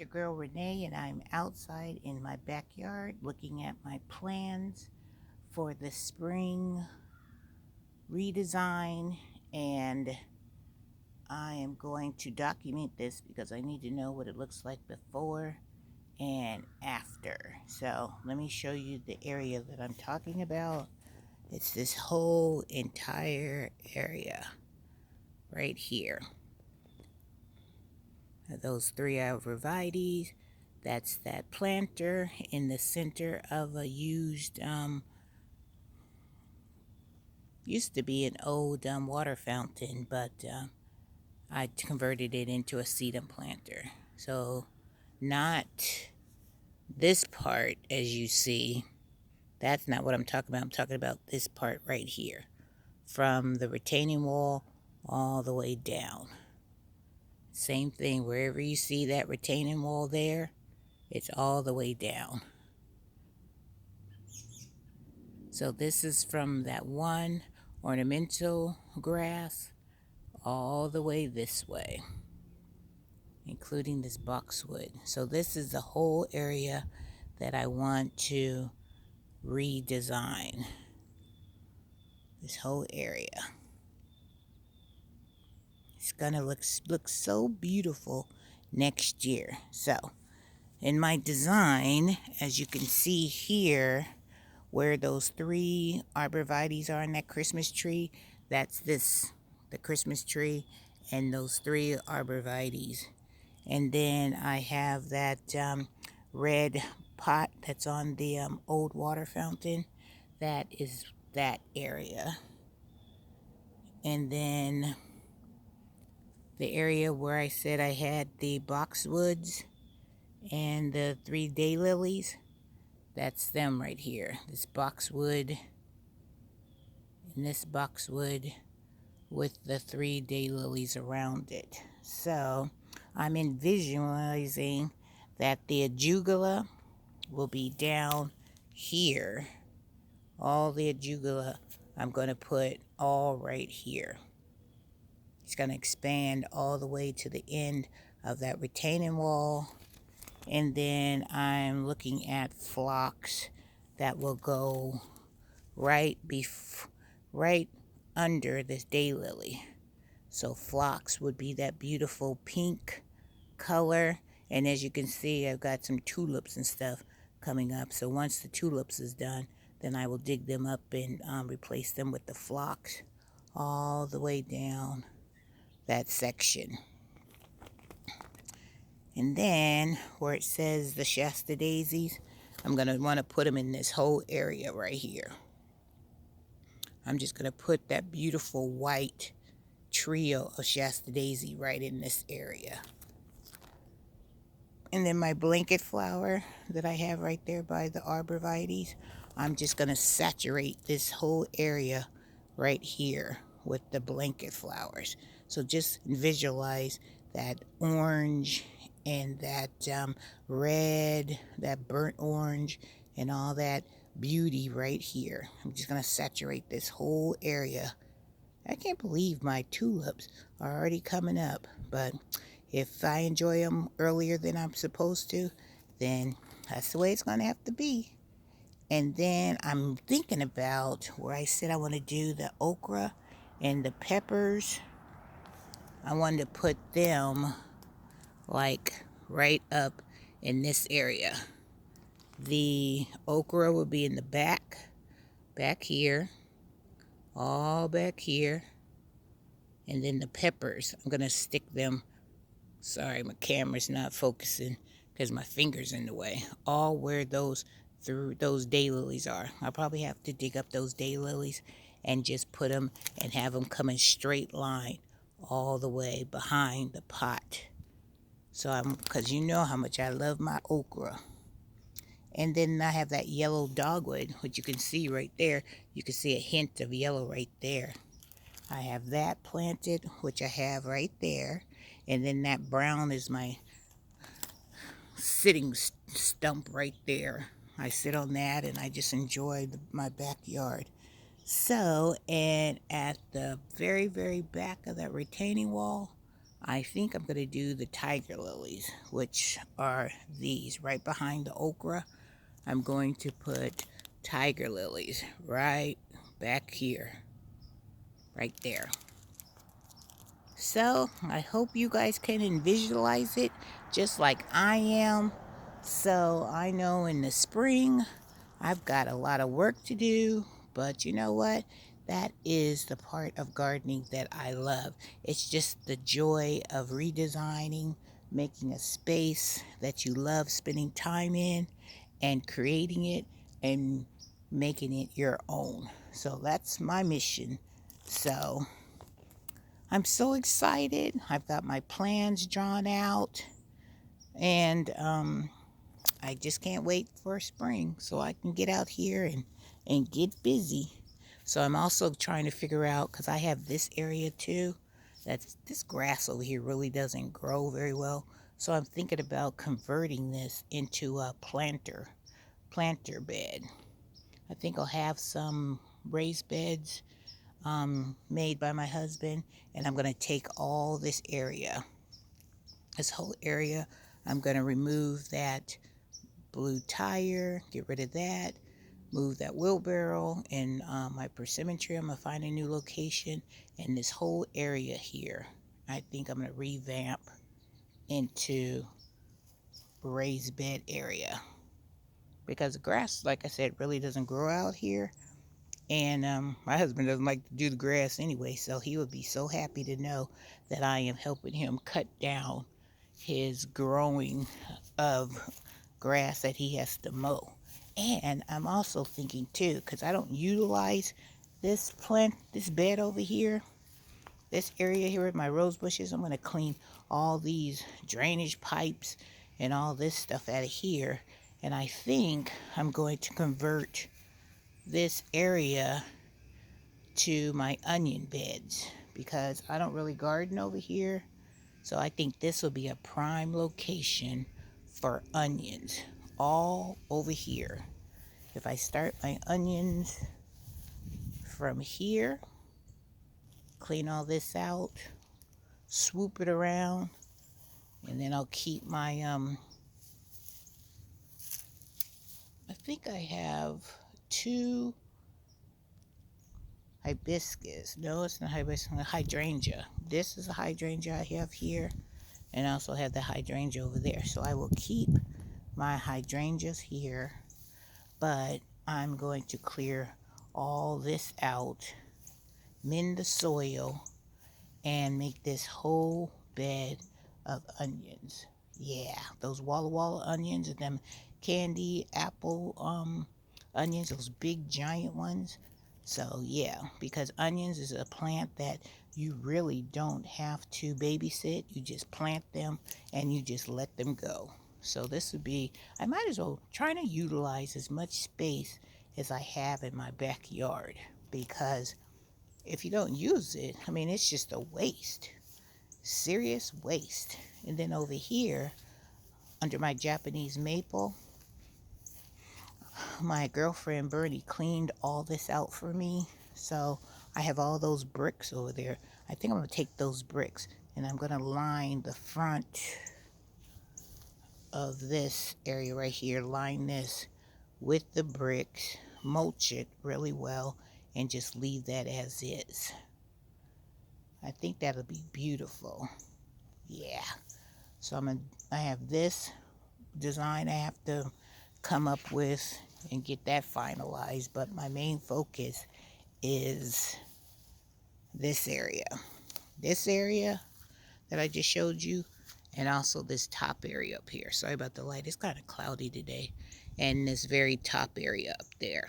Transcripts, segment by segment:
your girl Renee, and I'm outside in my backyard looking at my plans for the spring redesign. And I am going to document this because I need to know what it looks like before and after. So let me show you the area that I'm talking about. It's this whole entire area right here. Those three arborvitaes. That's that planter in the center of a used, used to be an old water fountain, but I converted it into a sedum planter. So not this part, as you see. That's not what I'm talking about. I'm talking about this part right here, from the retaining wall all the way down. Same thing, wherever you see that retaining wall there, it's all the way down. So this is from that one ornamental grass all the way this way, including this boxwood. So this is the whole area that I want to redesign. This whole area. It's gonna look so beautiful next year. So in my design, as you can see here, where those three arborvitaes are in that Christmas tree, that's the Christmas tree, and those three arborvitaes. And then I have that red pot that's on the old water fountain. That is that area. And then the area where I said I had the boxwoods and the 3 daylilies, that's them right here. This boxwood and this boxwood with the 3 daylilies around it. So I'm visualizing that the arugula will be down here. All the arugula I'm going to put all right here. It's going to expand all the way to the end of that retaining wall. And then I'm looking at phlox that will go right under this daylily. So phlox would be that beautiful pink color. And as you can see, I've got some tulips and stuff coming up. So once the tulips is done, then I will dig them up and replace them with the phlox all the way down that section. And then where it says the Shasta daisies, I'm going to want to put them in this whole area right here. I'm just going to put that beautiful white trio of Shasta daisy right in this area. And then my blanket flower that I have right there by the arborvitaes, I'm just going to saturate this whole area right here with the blanket flowers. So just visualize that orange and that red, that burnt orange, and all that beauty right here. I'm just going to saturate this whole area. I can't believe my tulips are already coming up, but if I enjoy them earlier than I'm supposed to, then that's the way it's going to have to be. And then I'm thinking about where I said I want to do the okra and the peppers. I wanted to put them like right up in this area. The okra will be in the back here, all back here. And then the peppers, I'm going to stick them, sorry, my camera's not focusing because my finger's in the way, all where those daylilies are. I'll probably have to dig up those daylilies and just put them and have them come in straight line all the way behind the pot. So because you know how much I love my okra. And then I have that yellow dogwood, which you can see right there. You can see a hint of yellow right there. I have that planted, which I have right there. And then that brown is my sitting stump right there. I sit on that and I just enjoy my backyard. So, and at the very, very back of that retaining wall, I think I'm going to do the tiger lilies, which are these right behind the okra. I'm going to put tiger lilies right back here, right there. So I hope you guys can visualize it just like I am. So I know in the spring I've got a lot of work to do, but you know what? That is the part of gardening that I love. It's just the joy of redesigning, making a space that you love spending time in and creating it and making it your own. So that's my mission. So I'm so excited. I've got my plans drawn out, and I just can't wait for spring so I can get out here and get busy. So I'm also trying to figure out, because I have this area too, that this grass over here really doesn't grow very well. So I'm thinking about converting this into a planter bed. I think I'll have some raised beds made by my husband, and I'm going to take all this whole area. I'm going to remove that blue tire, get rid of that, move that wheelbarrow and my persimmon tree. I'm going to find a new location, and this whole area here, I think I'm going to revamp into raised bed area, because the grass, like I said, really doesn't grow out here. And my husband doesn't like to do the grass anyway, so he would be so happy to know that I am helping him cut down his growing of grass that he has to mow. And I'm also thinking too, because I don't utilize this bed over here, this area here with my rose bushes. I'm going to clean all these drainage pipes and all this stuff out of here. And I think I'm going to convert this area to my onion beds, because I don't really garden over here. So I think this will be a prime location for onions all over here. If I start my onions from here, clean all this out, swoop it around, and then I'll keep my I think I have two hibiscus. No, it's not hibiscus, it's a hydrangea. This is a hydrangea I have here, and I also have the hydrangea over there. So I will keep my hydrangeas here, but I'm going to clear all this out, mend the soil, and make this whole bed of onions. Yeah, those Walla Walla onions and them candy apple onions, those big giant ones. So yeah, because onions is a plant that you really don't have to babysit. You just plant them and you just let them go. So this would be, I might as well try to utilize as much space as I have in my backyard, because if you don't use it, I mean, it's just a waste, serious waste. And then over here, under my Japanese maple, my girlfriend Bernie cleaned all this out for me. So I have all those bricks over there. I think I'm going to take those bricks and I'm going to line the front of this area right here, line this with the bricks, mulch it really well, and just leave that as is. I think that'll be beautiful. Yeah. So I have this design I have to come up with and get that finalized, but my main focus is this area. This area that I just showed you, and also this top area up here. Sorry about the light. It's kind of cloudy today. And this very top area up there.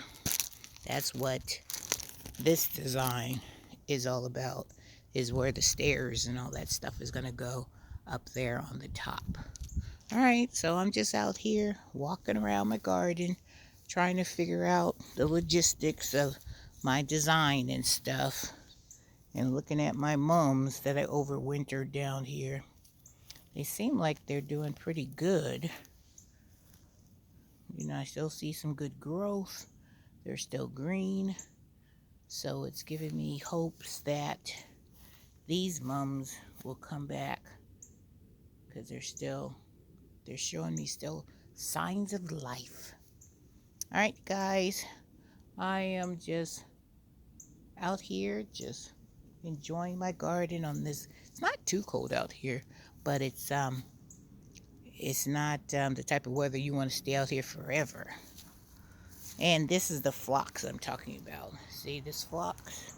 That's what this design is all about, is where the stairs and all that stuff is going to go up there on the top. All right, so I'm just out here walking around my garden, trying to figure out the logistics of my design and stuff, and looking at my mums that I overwintered down here. They seem like they're doing pretty good. You know, I still see some good growth. They're still green. So it's giving me hopes that these mums will come back because they're showing me still signs of life. All right, guys, I am just out here just enjoying my garden on this. It's not too cold out here, but it's not the type of weather you want to stay out here forever. And this is the phlox I'm talking about. See this phlox?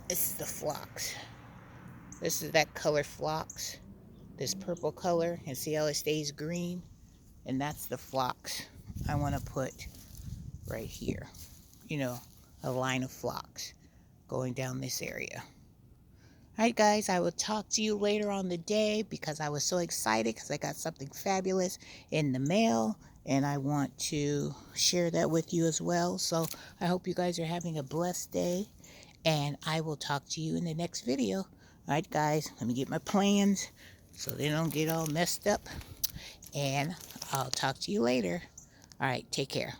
This is the phlox. This is that color phlox. This purple color, and see how it stays green? And that's the phlox I want to put right here. You know, a line of phlox going down this area. All right, guys, I will talk to you later on the day because I was so excited because I got something fabulous in the mail and I want to share that with you as well. So I hope you guys are having a blessed day and I will talk to you in the next video. All right, guys, let me get my plans so they don't get all messed up and I'll talk to you later. All right, take care.